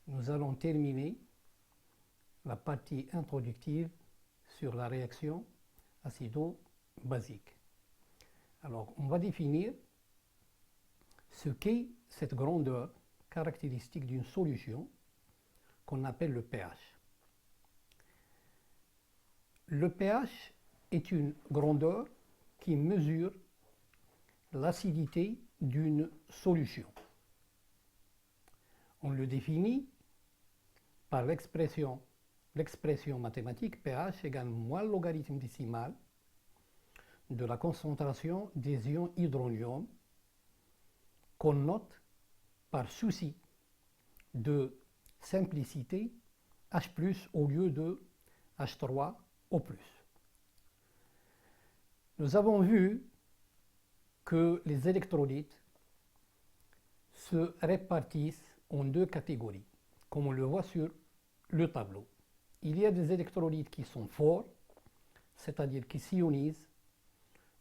nous allons terminer la partie introductive sur la réaction acido-basique. Alors, on va définir ce qu'est cette grandeur caractéristique d'une solution qu'on appelle le pH. Le pH est une grandeur qui mesure l'acidité d'une solution. On le définit par l'expression mathématique pH égale moins le logarithme décimal de la concentration des ions hydronium qu'on note par souci de simplicité H+ au lieu de H3O+. Nous avons vu que les électrolytes se répartissent en deux catégories, comme on le voit sur le tableau. Il y a des électrolytes qui sont forts, c'est-à-dire qui s'ionisent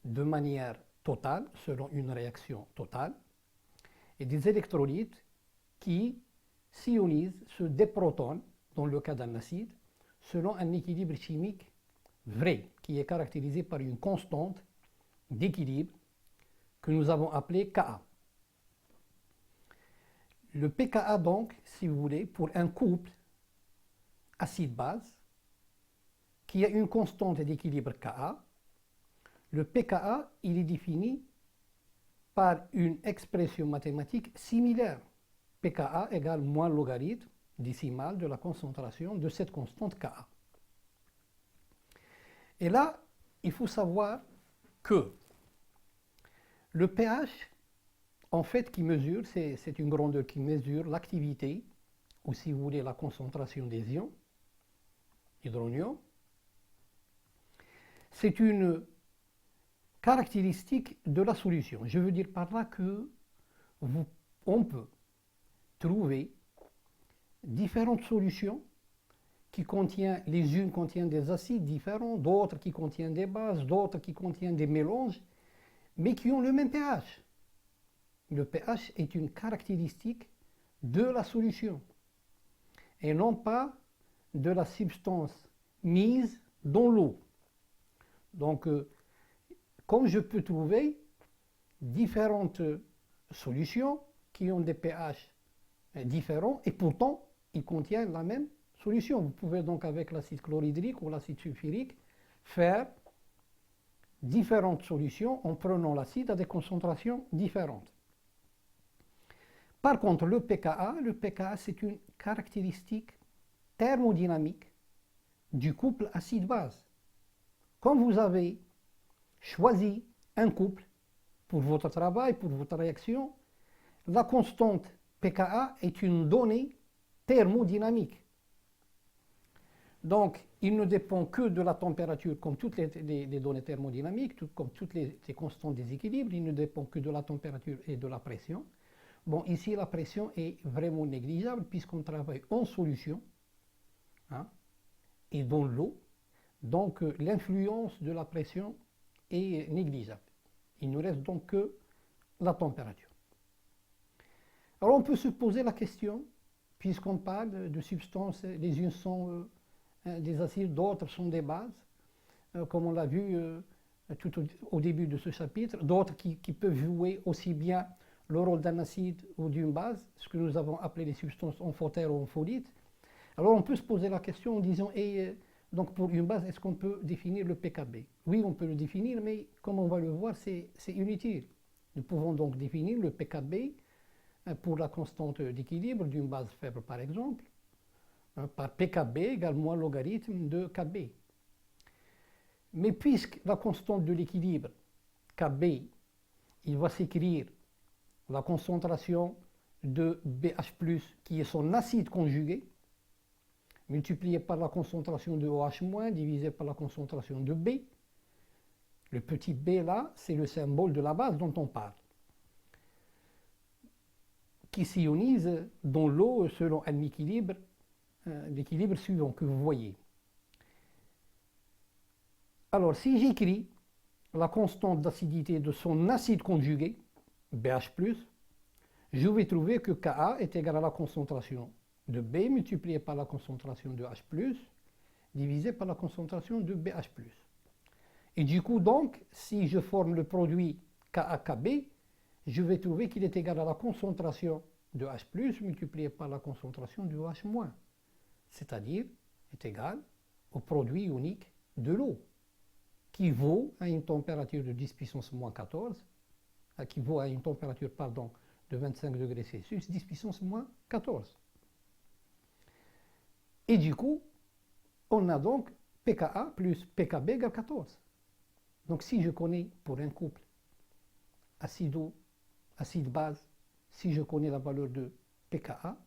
de manière totale, selon une réaction totale, et des électrolytes qui s'ionisent, se déprotonent, dans le cas d'un acide, selon un équilibre chimique vrai, qui est caractérisé par une constante d'équilibre que nous avons appelée Ka. Le pKa, donc, si vous voulez, pour un couple acide-base qui a une constante d'équilibre Ka, le pKa, il est défini par une expression mathématique similaire. pKa égale moins le logarithme décimal de la concentration de cette constante Ka. Et là, il faut savoir que le pH, en fait, qui mesure, c'est une grandeur qui mesure l'activité, ou si vous voulez, la concentration des ions hydronium. C'est une caractéristique de la solution. Je veux dire par là que on peut trouver différentes solutions qui contiennent, les unes contiennent des acides différents, d'autres qui contiennent des bases, d'autres qui contiennent des mélanges, mais qui ont le même pH. Le pH est une caractéristique de la solution et non pas de la substance mise dans l'eau. Donc, comme je peux trouver différentes solutions qui ont des pH différents et pourtant ils contiennent la même solution. Vous pouvez donc avec l'acide chlorhydrique ou l'acide sulfurique faire différentes solutions en prenant l'acide à des concentrations différentes. Par contre, le pKa, c'est une caractéristique thermodynamique du couple acide-base. Quand vous avez choisi un couple pour votre travail, pour votre réaction, la constante pKa est une donnée thermodynamique. Donc, il ne dépend que de la température, comme toutes les données thermodynamiques, comme toutes les constantes des équilibres, il ne dépend que de la température et de la pression. Bon, ici, la pression est vraiment négligeable puisqu'on travaille en solution et dans l'eau. Donc, l'influence de la pression est négligeable. Il ne reste donc que la température. Alors, on peut se poser la question, puisqu'on parle de substances, les unes sont des acides, d'autres sont des bases, comme on l'a vu tout au début de ce chapitre, d'autres qui peuvent jouer aussi bien le rôle d'un acide ou d'une base, ce que nous avons appelé les substances amphotères ou ampholites. Alors on peut se poser la question en disant, donc pour une base, est-ce qu'on peut définir le pKb? Oui, on peut le définir, mais comme on va le voir, c'est inutile. Nous pouvons donc définir le pKb pour la constante d'équilibre d'une base faible, par exemple, par pKb égale moins logarithme de Kb. Mais puisque la constante de l'équilibre, Kb, il va s'écrire la concentration de BH+, qui est son acide conjugué, multiplié par la concentration de OH- divisé par la concentration de B. Le petit b là, c'est le symbole de la base dont on parle, qui s'ionise dans l'eau selon un équilibre, l'équilibre suivant que vous voyez. Alors, si j'écris la constante d'acidité de son acide conjugué, BH+, je vais trouver que Ka est égal à la concentration de B multiplié par la concentration de H+, divisé par la concentration de BH+. Et du coup, donc, si je forme le produit KAKB, je vais trouver qu'il est égal à la concentration de H+, multiplié par la concentration de H-, c'est-à-dire est égal au produit unique de l'eau, qui vaut à une température de 10 puissance moins 14, qui vaut à une température, pardon, de 25 degrés Celsius, 10 puissance moins 14. Et du coup, on a donc pKa plus pKb égale 14. Donc si je connais pour un couple acide-eau, acide-base, si je connais la valeur de pKa,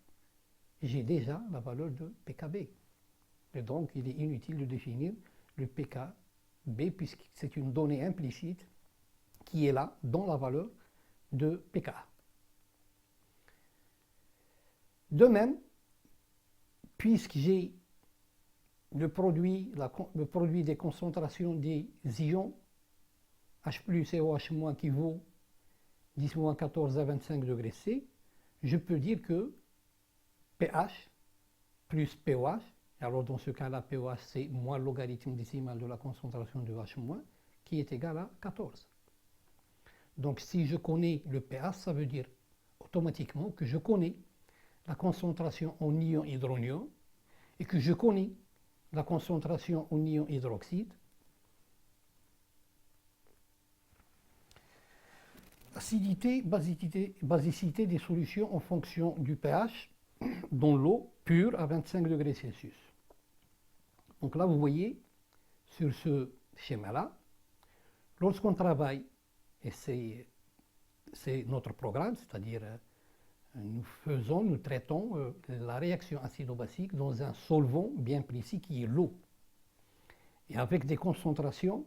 j'ai déjà la valeur de pKb. Et donc il est inutile de définir le pKb puisque c'est une donnée implicite qui est là dans la valeur de pKa. De même, puisque j'ai le produit des concentrations des ions H+ et OH- qui vaut 10-14 à 25 degrés C, je peux dire que pH plus pOH, alors dans ce cas-là, pOH c'est moins le logarithme décimal de la concentration de H-, qui est égal à 14. Donc si je connais le pH, ça veut dire automatiquement que je connais la concentration en ion-hydronium et que je connais la concentration en ion hydroxyde. Acidité, basicité des solutions en fonction du pH dans l'eau pure à 25 degrés Celsius. Donc là, vous voyez, sur ce schéma-là, lorsqu'on travaille, et c'est notre programme, c'est-à-dire nous traitons la réaction acido-basique dans un solvant bien précis qui est l'eau, et avec des concentrations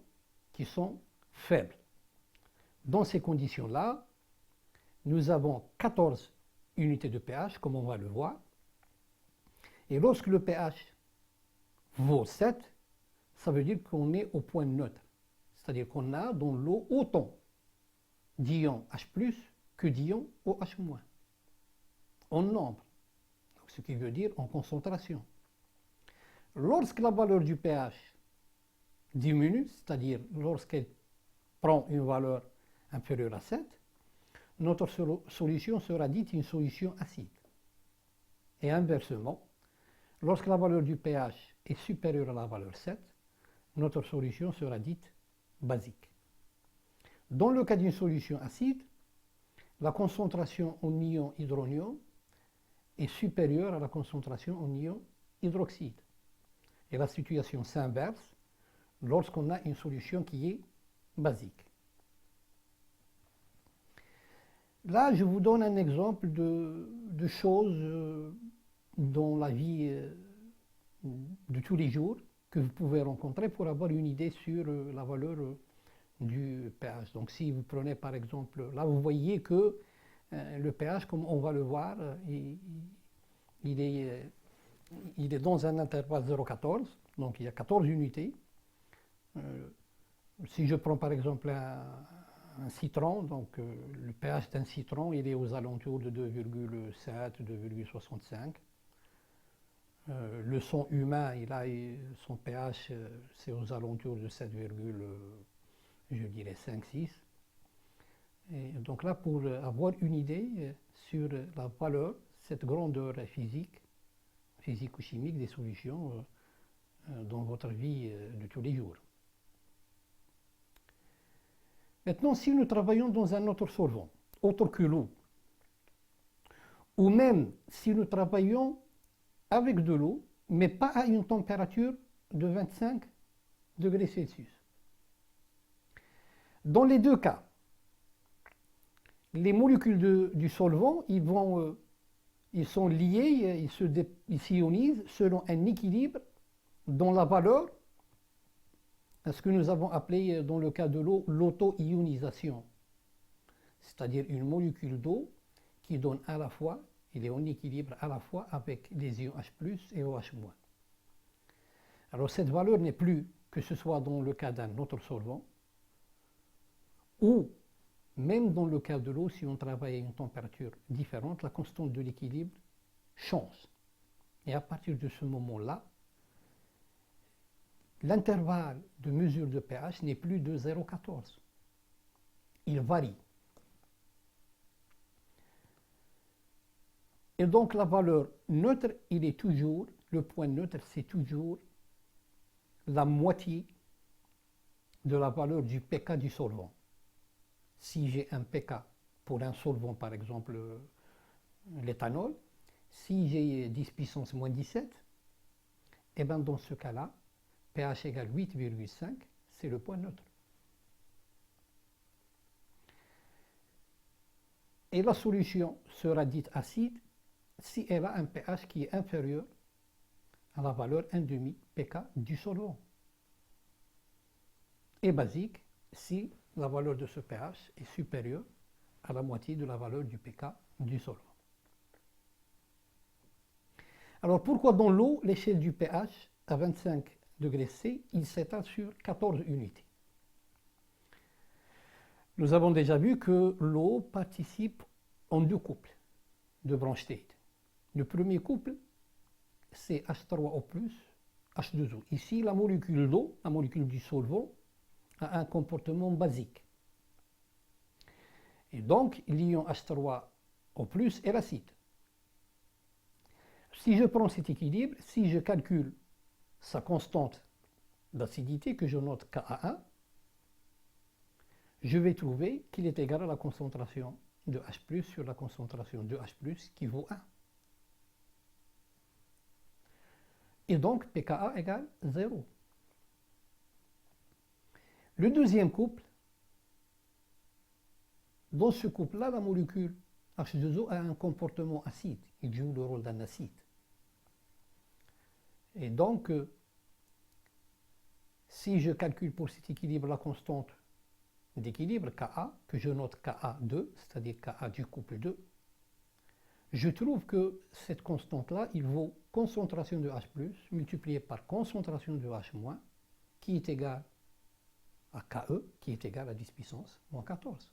qui sont faibles. Dans ces conditions-là, nous avons 14 unités de pH, comme on va le voir. Et lorsque le pH vaut 7, ça veut dire qu'on est au point neutre. C'est-à-dire qu'on a dans l'eau autant d'ions H+, que d'ions OH-, en nombre. Donc, ce qui veut dire en concentration. Lorsque la valeur du pH diminue, c'est-à-dire lorsqu'elle prend une valeur inférieure à 7, notre solution sera dite une solution acide. Et inversement, lorsque la valeur du pH est supérieure à la valeur 7, notre solution sera dite basique. Dans le cas d'une solution acide, la concentration en ion hydronium est supérieure à la concentration en ion hydroxyde. Et la situation s'inverse lorsqu'on a une solution qui est basique. Là, je vous donne un exemple de choses dans la vie de tous les jours que vous pouvez rencontrer pour avoir une idée sur la valeur du pH. Donc si vous prenez par exemple, là vous voyez que le pH, comme on va le voir, il est dans un intervalle 0,14, donc il y a 14 unités. Si je prends par exemple un citron, donc le pH d'un citron, il est aux alentours de 2,7, 2,65. Le sang humain, il a son pH, c'est aux alentours de 7, je dirais 5, 6. Et donc là, pour avoir une idée sur la valeur, cette grandeur physique ou chimique des solutions dans votre vie de tous les jours. Maintenant, si nous travaillons dans un autre solvant, autre que l'eau, ou même si nous travaillons avec de l'eau, mais pas à une température de 25 degrés Celsius. Dans les deux cas, les molécules du solvant, ils sont liés, ils s'ionisent selon un équilibre dans la valeur, ce que nous avons appelé dans le cas de l'eau l'auto-ionisation. C'est-à-dire une molécule d'eau qui donne à la fois, il est en équilibre à la fois avec les ions H+ et OH-. Alors cette valeur n'est plus, que ce soit dans le cas d'un autre solvant, ou même dans le cas de l'eau, si on travaille à une température différente, la constante de l'équilibre change. Et à partir de ce moment-là, l'intervalle de mesure de pH n'est plus de 0,14. Il varie. Et donc la valeur neutre, le point neutre, c'est toujours la moitié de la valeur du pK du solvant. Si j'ai un pK pour un solvant, par exemple l'éthanol, si j'ai 10 puissance moins 17, et bien dans ce cas-là, pH égale 8,5, c'est le point neutre. Et la solution sera dite acide si elle a un pH qui est inférieur à la valeur 1,5 pK du solvant. Et basique si la valeur de ce pH est supérieure à la moitié de la valeur du pK du solvant. Alors pourquoi dans l'eau, l'échelle du pH à 25 degrés C, il s'étale sur 14 unités? Nous avons déjà vu que l'eau participe en deux couples de Bronsted. Le premier couple, c'est H3O+, H2O. Ici, la molécule d'eau, la molécule du solvant, a un comportement basique. Et donc, l'ion H3O+ est l'acide. Si je prends cet équilibre, si je calcule sa constante d'acidité, que je note Ka1, je vais trouver qu'il est égal à la concentration de H+, sur la concentration de H+, qui vaut 1. Et donc, pKa égale 0. Le deuxième couple, dans ce couple-là, la molécule H2O a un comportement acide. Il joue le rôle d'un acide. Et donc, si je calcule pour cet équilibre la constante d'équilibre Ka, que je note Ka2, c'est-à-dire Ka du couple 2, je trouve que cette constante-là, il vaut concentration de H+, multiplié par concentration de H-, qui est égale à Ke, qui est égal à 10 puissance moins 14.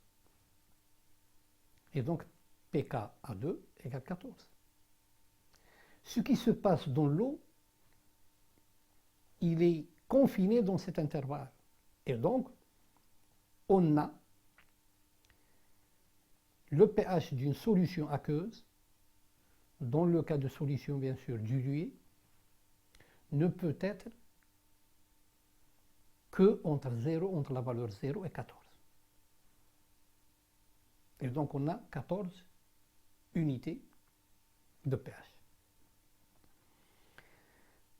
Et donc, pKa2 égale 14. Ce qui se passe dans l'eau, il est confiné dans cet intervalle. Et donc, on a le pH d'une solution aqueuse, dans le cas de solution bien sûr diluée, ne peut être que entre la valeur 0 et 14. Et donc on a 14 unités de pH.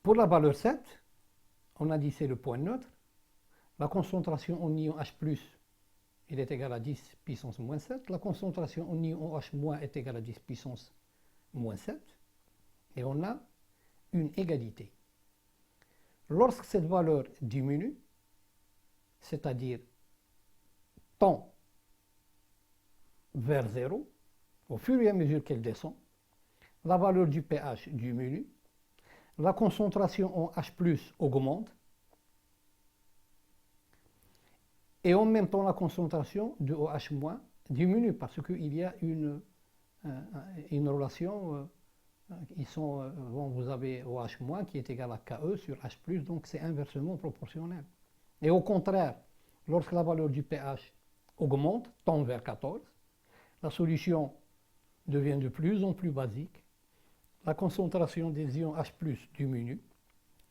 Pour la valeur 7, on a dit c'est le point neutre. La concentration en ion H+, il est égal à 10 puissance moins 7. La concentration en ion OH- est égale à 10 puissance moins 7. Et on a une égalité. Lorsque cette valeur diminue, c'est-à-dire tend vers 0, au fur et à mesure qu'elle descend, la valeur du pH diminue, la concentration en H+ augmente, et en même temps la concentration de OH- diminue parce qu'il y a une relation, vous avez OH- qui est égal à Ke sur H+, donc c'est inversement proportionnel. Et au contraire, lorsque la valeur du pH augmente, tend vers 14, la solution devient de plus en plus basique, la concentration des ions H+ diminue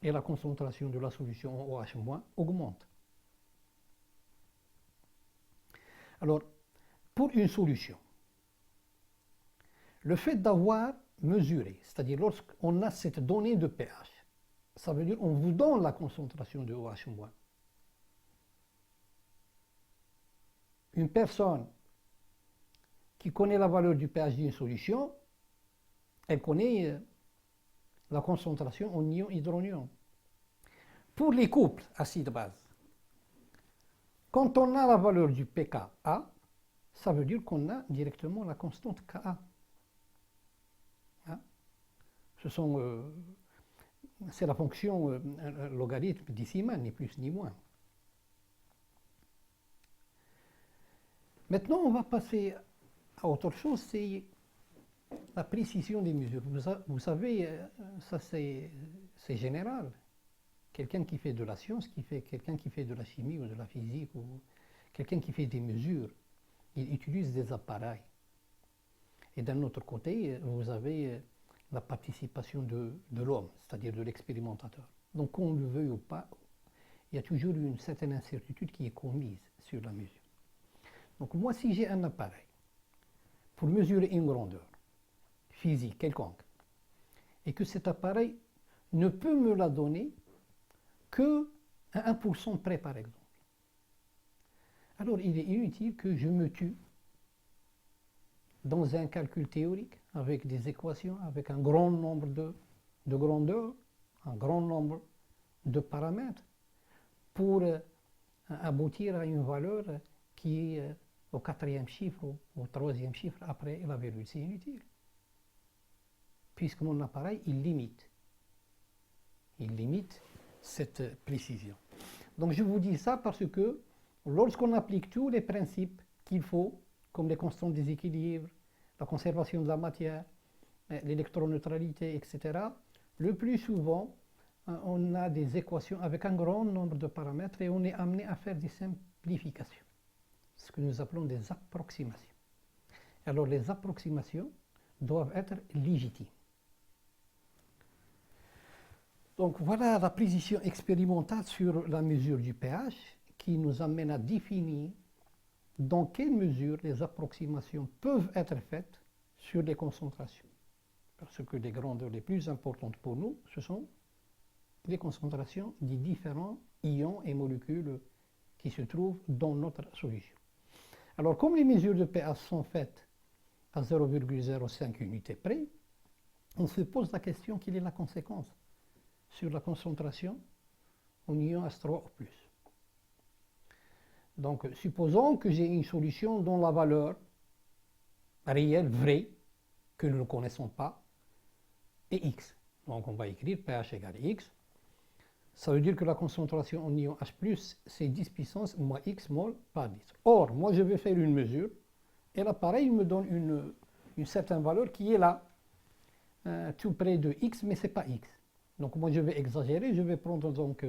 et la concentration de la solution en OH- augmente. Alors, pour une solution, le fait d'avoir mesuré, c'est-à-dire lorsqu'on a cette donnée de pH, ça veut dire qu'on vous donne la concentration de OH-. Une personne qui connaît la valeur du pH d'une solution, elle connaît la concentration en ion-hydronium. Pour les couples acide-base, quand on a la valeur du pKa, ça veut dire qu'on a directement la constante Ka. Hein? C'est la fonction logarithme décimale, ni plus ni moins. Maintenant, on va passer à autre chose, c'est la précision des mesures. Vous savez, ça c'est général. Quelqu'un qui fait de la science, quelqu'un qui fait de la chimie ou de la physique, ou quelqu'un qui fait des mesures, il utilise des appareils. Et d'un autre côté, vous avez la participation de l'homme, c'est-à-dire de l'expérimentateur. Donc qu'on le veuille ou pas, il y a toujours une certaine incertitude qui est commise sur la mesure. Donc moi, si j'ai un appareil pour mesurer une grandeur physique quelconque, et que cet appareil ne peut me la donner que à 1% près, par exemple, alors il est inutile que je me tue dans un calcul théorique avec des équations, avec un grand nombre de grandeurs, un grand nombre de paramètres pour aboutir à une valeur qui est au quatrième chiffre ou au troisième chiffre après la virgule. C'est inutile. Puisque mon appareil, il limite cette précision. Donc je vous dis ça parce que lorsqu'on applique tous les principes qu'il faut, comme les constantes des équilibres, la conservation de la matière, l'électroneutralité, etc., le plus souvent, on a des équations avec un grand nombre de paramètres et on est amené à faire des simplifications, ce que nous appelons des approximations. Alors les approximations doivent être légitimes. Donc voilà la précision expérimentale sur la mesure du pH qui nous amène à définir dans quelle mesure les approximations peuvent être faites sur les concentrations. Parce que les grandeurs les plus importantes pour nous, ce sont les concentrations des différents ions et molécules qui se trouvent dans notre solution. Alors comme les mesures de pH sont faites à 0,05 unités près, on se pose la question quelle est la conséquence sur la concentration en ion H3O+. Donc, supposons que j'ai une solution dont la valeur réelle, vraie, que nous ne connaissons pas, est X. Donc, on va écrire pH égale X. Ça veut dire que la concentration en ion H+, c'est 10 puissance moins X mol par litre. Or, moi, je vais faire une mesure, et l'appareil me donne une certaine valeur qui est là, tout près de X, mais ce n'est pas X. Donc, moi, je vais exagérer, je vais prendre donc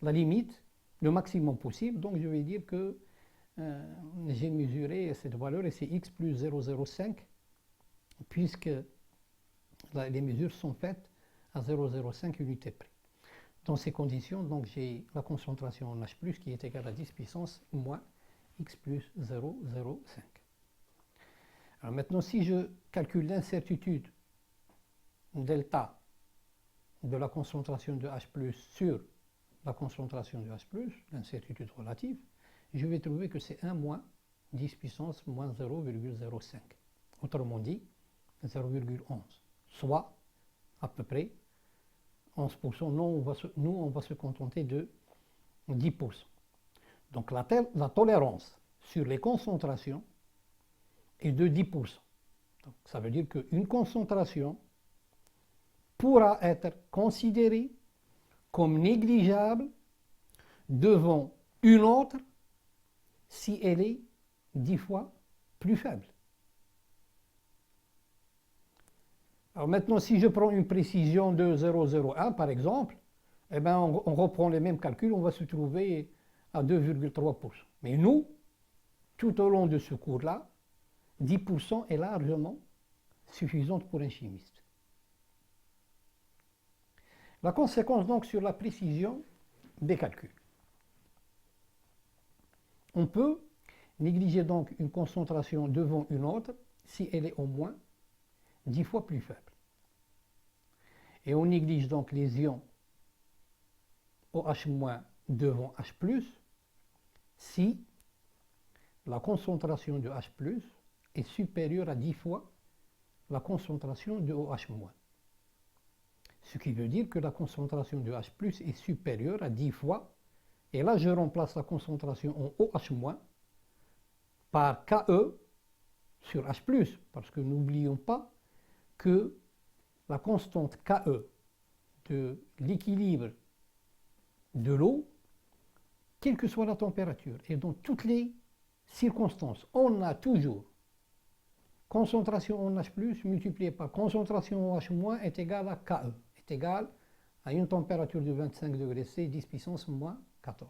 la limite, le maximum possible. Donc, je vais dire que j'ai mesuré cette valeur et c'est X plus 0,05, puisque les mesures sont faites à 0,05 unités près. Dans ces conditions, donc j'ai la concentration en H+, qui est égale à 10 puissance moins X plus 0,05. Alors maintenant, si je calcule l'incertitude delta de la concentration de H+, sur la concentration de H+, l'incertitude relative, je vais trouver que c'est 1 moins 10 puissance moins 0,05. Autrement dit, 0,11. Soit, à peu près, 11%. Nous, on va se contenter de 10%. Donc la tolérance sur les concentrations est de 10%. Donc, ça veut dire qu'une concentration pourra être considérée comme négligeable devant une autre si elle est 10 fois plus faible. Alors maintenant, si je prends une précision de 0,01 par exemple, eh bien on reprend les mêmes calculs, on va se trouver à 2,3%. Mais nous, tout au long de ce cours-là, 10% est largement suffisante pour un chimiste. La conséquence donc sur la précision des calculs. On peut négliger donc une concentration devant une autre si elle est au moins 10 fois plus faible. Et on néglige donc les ions OH- devant H+, si la concentration de H+ est supérieure à 10 fois la concentration de OH-. Ce qui veut dire que la concentration de H+ est supérieure à 10 fois, et là je remplace la concentration en OH- par Ke sur H+, parce que n'oublions pas que la constante Ke de l'équilibre de l'eau, quelle que soit la température, et dans toutes les circonstances, on a toujours concentration en H+, multiplié par concentration en H- est égal à KE, est égal à une température de 25 degrés C, 10 puissance moins 14.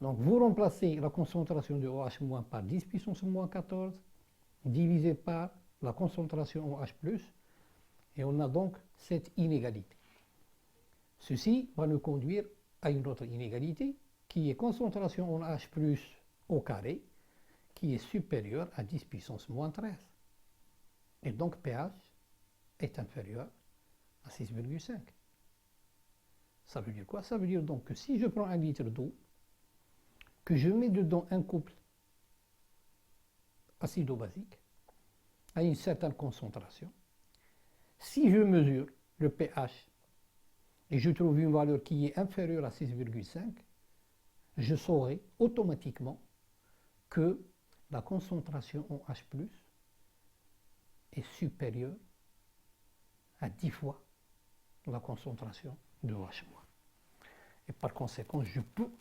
Donc vous remplacez la concentration de OH- par 10 puissance moins 14, divisé par la concentration en H+, et on a donc cette inégalité. Ceci va nous conduire à une autre inégalité, qui est concentration en H+ au carré, qui est supérieure à 10 puissance moins 13. Et donc pH est inférieur à 6,5. Ça veut dire quoi? Ça veut dire donc que si je prends un litre d'eau, que je mets dedans un couple acido-basique à une certaine concentration, si je mesure le pH et je trouve une valeur qui est inférieure à 6,5, je saurai automatiquement que la concentration en H+ est supérieure à 10 fois la concentration de OH-. Et par conséquent, je peux,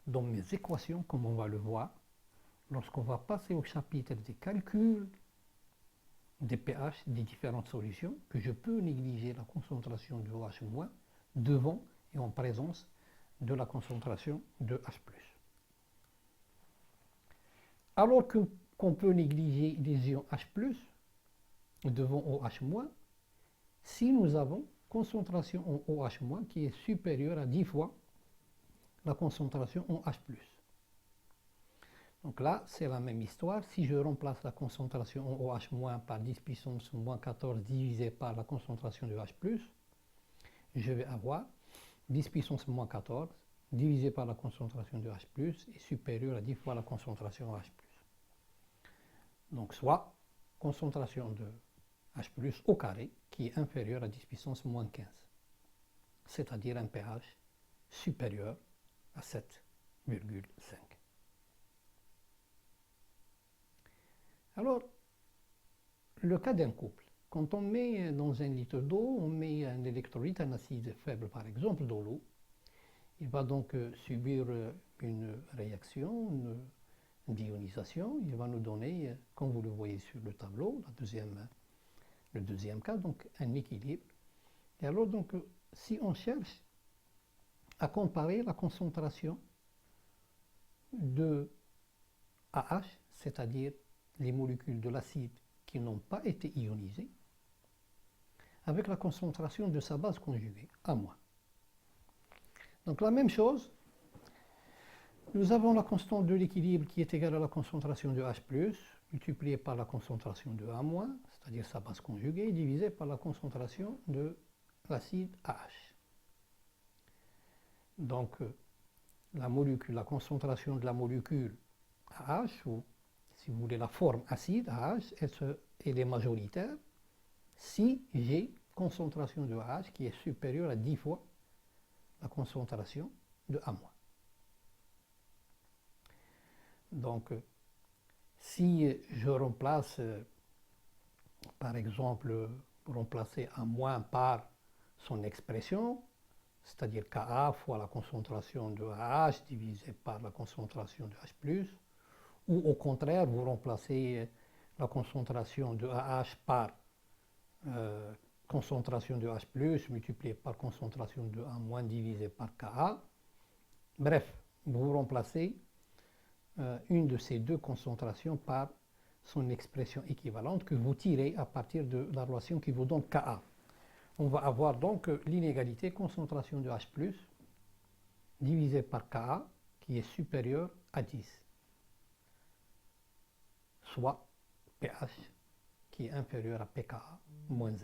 dans mes équations, comme on va le voir, lorsqu'on va passer au chapitre des calculs des pH des différentes solutions, que je peux négliger la concentration de OH- devant et en présence de la concentration de H+. Alors qu'on peut négliger les ions H+, devant OH-, si nous avons concentration en OH- qui est supérieure à 10 fois la concentration en H+. Donc là, c'est la même histoire. Si je remplace la concentration en OH- par 10 puissance moins 14 divisé par la concentration de H+, je vais avoir 10 puissance moins 14 divisé par la concentration de H+, est supérieur à 10 fois la concentration en H+. Donc soit concentration de H+ au carré qui est inférieur à 10 puissance moins 15, c'est-à-dire un pH supérieur à 7,5. Alors, le cas d'un couple, quand on met dans un litre d'eau, on met un électrolyte, un acide faible par exemple, dans l'eau, il va donc subir une réaction, une d'ionisation, il va nous donner, comme vous le voyez sur le tableau, le deuxième cas, donc un équilibre. Et alors donc, si on cherche à comparer la concentration de AH, c'est-à-dire les molécules de l'acide qui n'ont pas été ionisées, avec la concentration de sa base conjuguée, A-. Donc la même chose, nous avons la constante de l'équilibre qui est égale à la concentration de H+, multipliée par la concentration de A-, c'est-à-dire sa base conjuguée, divisée par la concentration de l'acide AH. Donc la concentration de la molécule AH, ou si vous voulez la forme acide AH, elle est majoritaire si j'ai concentration de AH qui est supérieure à 10 fois la concentration de A-. Donc, si je remplace, par exemple, remplacer A- par son expression, c'est-à-dire Ka fois la concentration de AH divisé par la concentration de H+, ou au contraire, vous remplacez la concentration de AH par concentration de H+, multiplié par concentration de A- divisé par Ka. Bref, vous remplacez une de ces deux concentrations par son expression équivalente que vous tirez à partir de la relation qui vous donne Ka. On va avoir donc l'inégalité concentration de H+ divisé par Ka qui est supérieur à 10, soit pH qui est inférieur à pKa moins 1.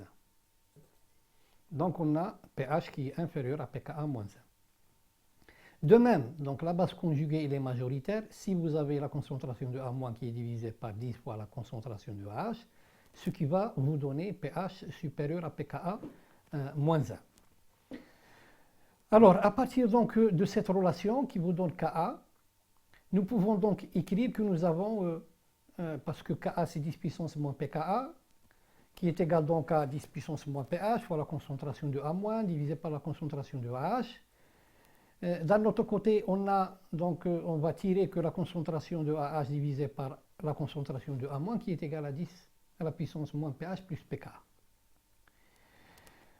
Donc on a pH qui est inférieur à pKa moins 1. De même, donc la base conjuguée elle est majoritaire. Si vous avez la concentration de A- qui est divisée par 10 fois la concentration de AH, ce qui va vous donner pH supérieur à pKa moins 1. Alors, à partir donc de cette relation qui vous donne Ka, nous pouvons donc écrire que nous avons, parce que Ka c'est 10 puissance moins pKa, qui est égal donc à 10 puissance moins pH fois la concentration de A- divisé par la concentration de AH. D'un autre côté, on va tirer que la concentration de AH divisée par la concentration de A- qui est égale à 10 à la puissance moins pH plus pK.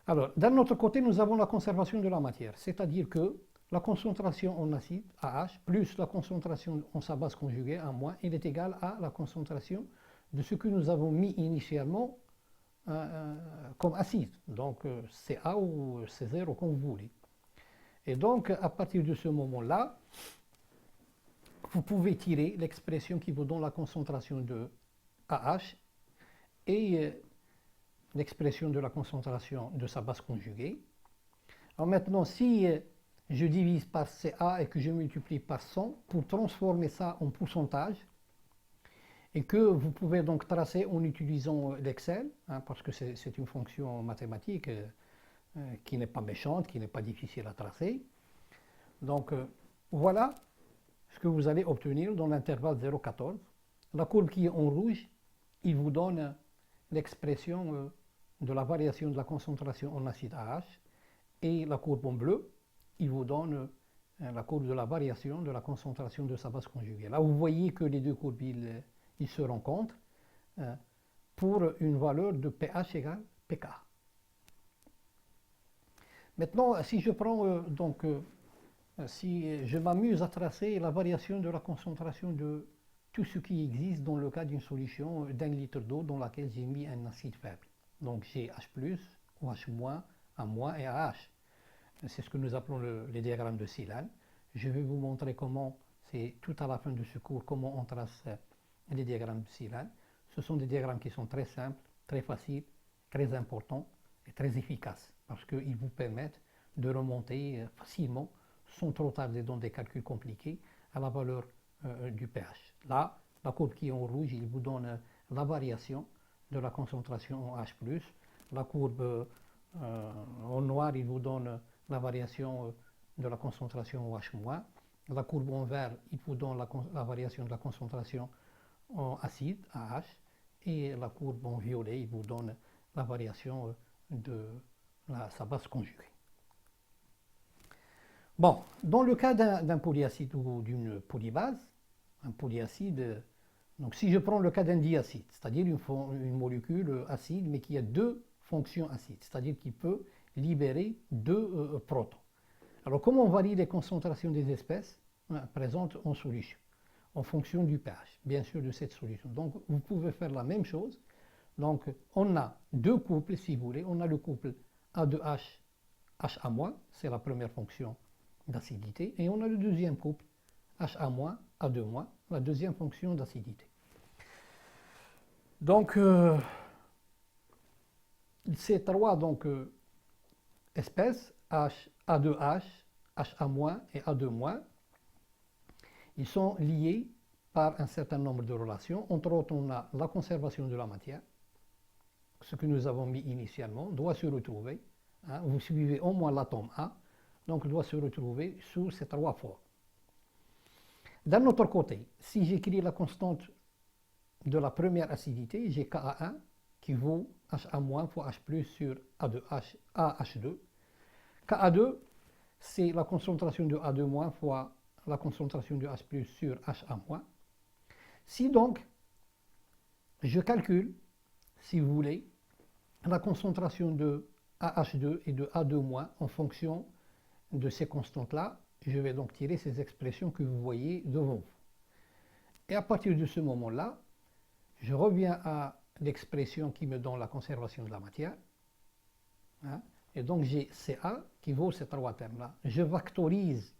Alors, d'un autre côté, nous avons la conservation de la matière, c'est-à-dire que la concentration en acide, AH, plus la concentration en sa base conjuguée, A-, il est égal à la concentration de ce que nous avons mis initialement comme acide. Donc, CA ou C0, comme vous voulez. Et donc, à partir de ce moment-là, vous pouvez tirer l'expression qui vous donne la concentration de AH et l'expression de la concentration de sa base conjuguée. Alors maintenant, si je divise par CA et que je multiplie par 100 pour transformer ça en pourcentage, et que vous pouvez donc tracer en utilisant l'Excel, parce que c'est une fonction mathématique qui n'est pas méchante, qui n'est pas difficile à tracer. Donc voilà ce que vous allez obtenir dans l'intervalle 0,14. La courbe qui est en rouge, il vous donne l'expression de la variation de la concentration en acide AH, et la courbe en bleu, il vous donne la courbe de la variation de la concentration de sa base conjuguée. Là, vous voyez que les deux courbes, ils se rencontrent pour une valeur de pH égale pK. Maintenant, si je prends si je m'amuse à tracer la variation de la concentration de tout ce qui existe dans le cas d'une solution d'un litre d'eau dans laquelle j'ai mis un acide faible. Donc j'ai H+, OH-, A- et AH. C'est ce que nous appelons les diagrammes de Celan. Je vais vous montrer comment, c'est tout à la fin de ce cours, comment on trace les diagrammes de Celan. Ce sont des diagrammes qui sont très simples, très faciles, très importants et très efficaces parce qu'ils vous permettent de remonter facilement, sans trop tarder dans des calculs compliqués, à la valeur du pH. Là, la courbe qui est en rouge, il vous donne la variation de la concentration en H+. La courbe en noir, il vous donne la variation de la concentration en H-. La courbe en vert, il vous donne la variation de la concentration en acide, AH. Et la courbe en violet, il vous donne la variation de sa base conjuguée. Bon, dans le cas d'un polyacide ou d'une polybase, un polyacide, donc si je prends le cas d'un diacide, c'est-à-dire une molécule acide mais qui a deux fonctions acides, c'est-à-dire qu'il peut libérer deux protons. Alors comment on varie les concentrations des espèces présentes en solution en fonction du pH, bien sûr, de cette solution. Donc vous pouvez faire la même chose. Donc on a deux couples, si vous voulez. On a le couple A2H, HA-, c'est la première fonction d'acidité, et on a le deuxième couple HA-, A2-, la deuxième fonction d'acidité. Donc ces trois espèces, A2H, HA- et A2-, ils sont liés par un certain nombre de relations. Entre autres, on a la conservation de la matière. Ce que nous avons mis initialement doit se retrouver. Vous suivez au moins l'atome A, donc doit se retrouver sous ces trois formes. D'un autre côté, si j'écris la constante de la première acidité, j'ai Ka1 qui vaut HA- fois H+ sur A2H, AH2. Ka2, c'est la concentration de A2- fois la concentration de H+ sur HA-. Si donc je calcule, si vous voulez, la concentration de AH2 et de A2- en fonction de ces constantes-là, je vais donc tirer ces expressions que vous voyez devant vous. Et à partir de ce moment-là, je reviens à l'expression qui me donne la conservation de la matière. Et donc j'ai Ca qui vaut ces trois termes-là. Je factorise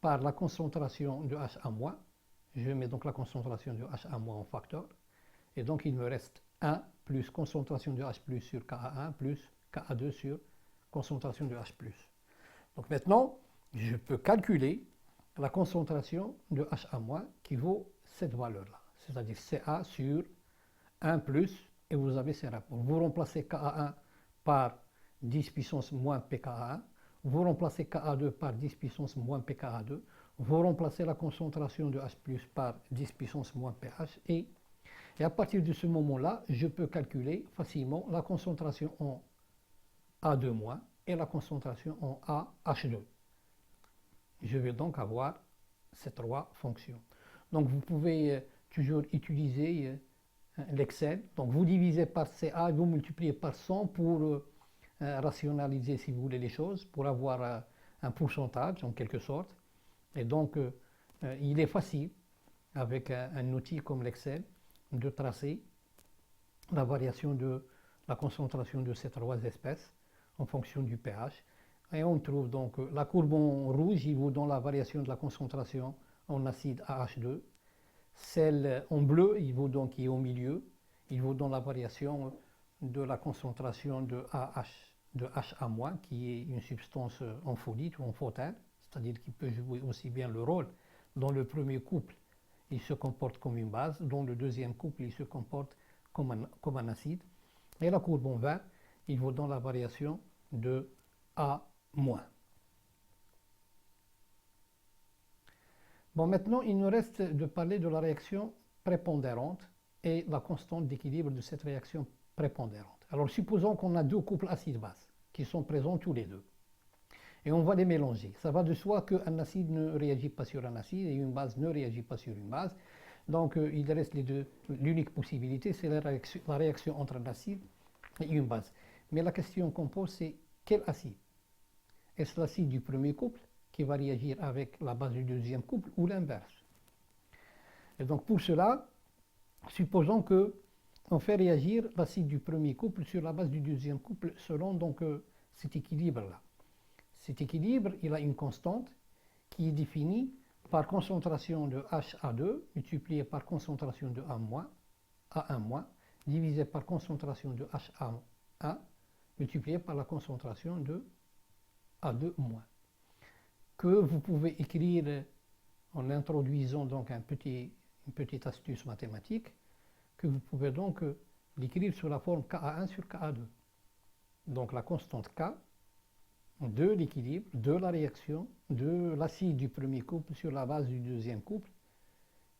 par la concentration de HA-. Je mets donc la concentration de HA- en facteur. Et donc il me reste 1 plus concentration de H+ sur Ka1 plus Ka2 sur concentration de H+. Donc maintenant, je peux calculer la concentration de HA- qui vaut cette valeur-là. C'est-à-dire Ca sur 1 plus, et vous avez ces rapports. Vous remplacez Ka1 par 10 puissance moins pKa1, vous remplacez Ka2 par 10 puissance moins pKa2, vous remplacez la concentration de H+ par 10 puissance moins pH, et à partir de ce moment-là, je peux calculer facilement la concentration en A2- et la concentration en AH2. Je vais donc avoir ces trois fonctions. Donc vous pouvez toujours utiliser l'Excel. Donc vous divisez par CA et vous multipliez par 100 pour rationaliser, si vous voulez, les choses, pour avoir un pourcentage en quelque sorte. Et donc il est facile, avec un outil comme l'Excel, de tracer la variation de la concentration de ces trois espèces en fonction du pH. Et on trouve donc la courbe en rouge, il vous donne la variation de la concentration en acide AH2. Celle en bleu, il vous donne qui est au milieu, il vous donne la variation de la concentration de HA-, qui est une substance ampholyte ou amphothène, c'est-à-dire qui peut jouer aussi bien le rôle. Dans le premier couple, il se comporte comme une base, dans le deuxième couple, il se comporte comme un acide. Et la courbe en vert, il vous donne la variation de A-. Bon, maintenant, il nous reste de parler de la réaction prépondérante et la constante d'équilibre de cette réaction prépondérante. Alors, supposons qu'on a deux couples acide-base qui sont présents tous les deux. Et on va les mélanger. Ça va de soi qu'un acide ne réagit pas sur un acide et une base ne réagit pas sur une base. Donc, il reste les deux. L'unique possibilité, c'est la réaction entre un acide et une base. Mais la question qu'on pose, c'est quel acide? Est-ce l'acide du premier couple qui va réagir avec la base du deuxième couple ou l'inverse? Et donc pour cela, supposons que on fait réagir l'acide du premier couple sur la base du deuxième couple selon donc cet équilibre-là. Cet équilibre, il a une constante qui est définie par concentration de HA2 multiplié par concentration de A-, divisé par concentration de HA1 multiplié par la concentration de A2-, que vous pouvez écrire en introduisant donc une petite astuce mathématique, que vous pouvez donc l'écrire sous la forme Ka1 sur Ka2. Donc la constante K de l'équilibre, de la réaction de l'acide du premier couple sur la base du deuxième couple,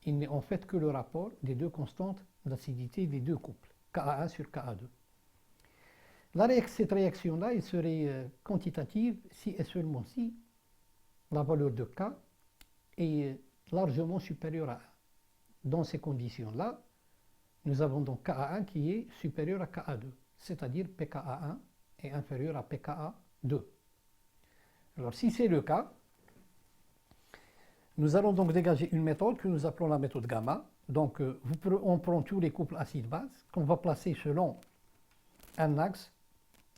il n'est en fait que le rapport des deux constantes d'acidité des deux couples, Ka1 sur Ka2. Cette réaction-là, elle serait quantitative si et seulement si la valeur de K est largement supérieure à 1. Dans ces conditions-là, nous avons donc Ka1 qui est supérieur à Ka2, c'est-à-dire pKa1 est inférieur à pKa2. Alors si c'est le cas, nous allons donc dégager une méthode que nous appelons la méthode gamma. Donc on prend tous les couples acide-base qu'on va placer selon un axe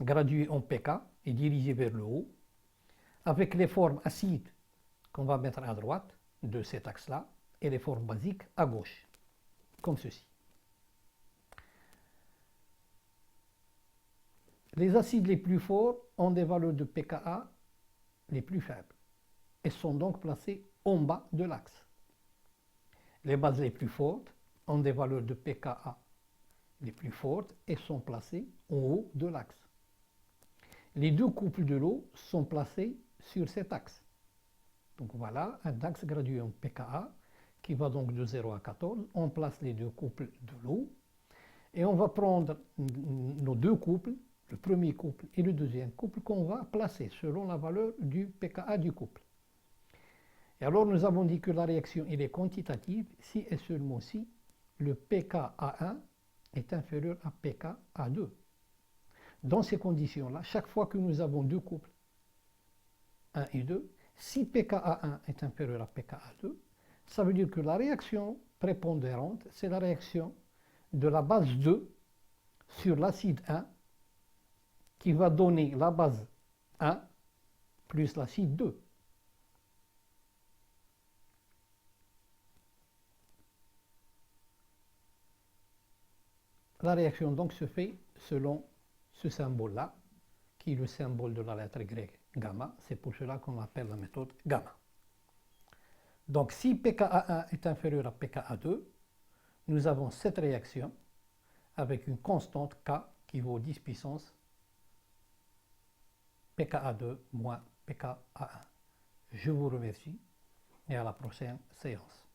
gradué en pK et dirigé vers le haut, avec les formes acides qu'on va mettre à droite de cet axe-là et les formes basiques à gauche, comme ceci. Les acides les plus forts ont des valeurs de pKa les plus faibles et sont donc placés en bas de l'axe. Les bases les plus fortes ont des valeurs de pKa les plus fortes et sont placées en haut de l'axe. Les deux couples de l'eau sont placés sur cet axe. Donc voilà un axe gradué en pKa qui va donc de 0 à 14. On place les deux couples de l'eau et on va prendre nos deux couples, le premier couple et le deuxième couple, qu'on va placer selon la valeur du pKa du couple. Et alors nous avons dit que la réaction elle est quantitative si et seulement si le pKa1 est inférieur à pKa2. Dans ces conditions-là, chaque fois que nous avons deux couples, 1 et 2, si pKa1 est inférieur à pKa2, ça veut dire que la réaction prépondérante, c'est la réaction de la base 2 sur l'acide 1 qui va donner la base 1 plus l'acide 2. La réaction donc se fait selon ce symbole-là, qui est le symbole de la lettre grecque gamma. C'est pour cela qu'on l'appelle la méthode gamma. Donc si pKa1 est inférieur à pKa2, nous avons cette réaction avec une constante K qui vaut 10 puissance pKa2 moins pKa1. Je vous remercie et à la prochaine séance.